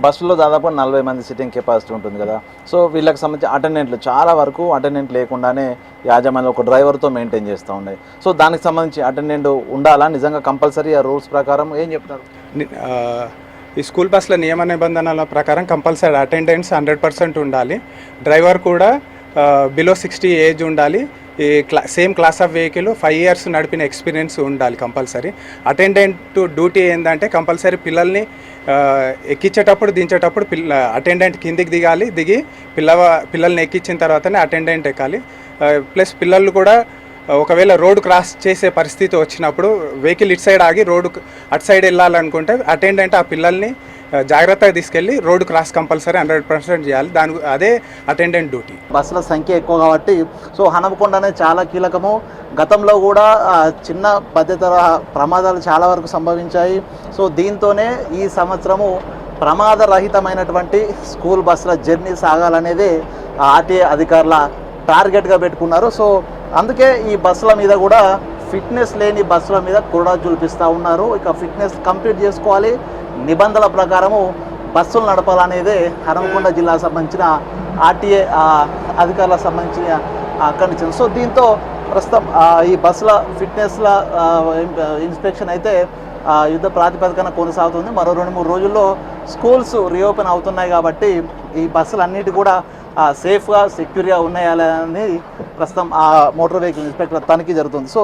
బస్సులో దాదాపు 40 మంది సిట్టింగ్ కెపాసిటీ ఉంటుంది కదా. సో వీళ్ళకి సంబంధించి అటెండెంట్లు చాలా వరకు అటెండెంట్ లేకుండానే యాజమాన్యం ఒక డ్రైవర్తో మెయింటైన్ చేస్తూ ఉన్నాయి. సో దానికి సంబంధించి అటెండెంట్ ఉండాలా నిజంగా కంపల్సరీ ఆ రూల్స్ ప్రకారం ఏం చెప్తారు? ఈ స్కూల్ బస్సుల నియమ నిబంధనల ప్రకారం కంపల్సరీ అటెండెన్స్ 100% ఉండాలి. డ్రైవర్ కూడా బిలో 60 ఏజ్ ఉండాలి. ఈ same class of vehicle 5 years నడిపిన ఎక్స్పీరియన్స్ ఉండాలి కంపల్సరీ. అటెండెంట్ డ్యూటీ ఏంటంటే కంపల్సరీ పిల్లల్ని ఎక్కించేటప్పుడు దించేటప్పుడు అటెండెంట్ కిందికి దిగి పిల్లల్ని ఎక్కించిన తర్వాతనే అటెండెంట్ ఎక్కాలి. ప్లస్ పిల్లలు కూడా ఒకవేళ రోడ్ క్రాస్ చేసే పరిస్థితి వచ్చినప్పుడు వెహికల్ ఇటు సైడ్ ఆగి రోడ్డు అటు సైడ్ వెళ్ళాలనుకుంటే అటెండెంట్ ఆ పిల్లల్ని జాగ్రత్తగా తీసుకెళ్ళి రోడ్డు క్రాస్ కంపల్సరీ 100% చేయాలి. అదే అటెండెంట్ డ్యూటీ. బస్సుల సంఖ్య ఎక్కువ కాబట్టి సో హనుమకొండ అనేది చాలా కీలకము. గతంలో కూడా చిన్న పద్ధతిర ప్రమాదాలు చాలా వరకు సంభవించాయి. సో దీంతోనే ఈ సంవత్సరము ప్రమాదరహితమైనటువంటి స్కూల్ బస్సుల జర్నీ సాగాలనేది ఆర్టీఏ అధికారుల టార్గెట్గా పెట్టుకున్నారు. సో అందుకే ఈ బస్సుల మీద కూడా ఫిట్నెస్ లేని బస్సుల మీద కూడా చూపిస్తూ ఉన్నారు. ఇక ఫిట్నెస్ కంప్లీట్ చేసుకోవాలి, నిబంధనల ప్రకారము బస్సులు నడపాలనేదే హనుమకొండ జిల్లాకు సంబంధించిన ఆర్టీఏ అధికారులకు సంబంధించిన కండిషన్. సో దీంతో ప్రస్తుతం ఈ బస్సుల ఫిట్నెస్ల ఇన్స్పెక్షన్ అయితే యుద్ధ ప్రాతిపదికన కొనసాగుతుంది. మరో 2-3 రోజుల్లో స్కూల్స్ రీఓపెన్ అవుతున్నాయి కాబట్టి ఈ బస్సులు అన్నిటి కూడా సేఫ్గా సెక్యూర్గా ఉన్నాయా అనేది ప్రస్తుతం మోటార్ వెహికల్ ఇన్స్పెక్టర్ తనిఖీ జరుగుతుంది. సో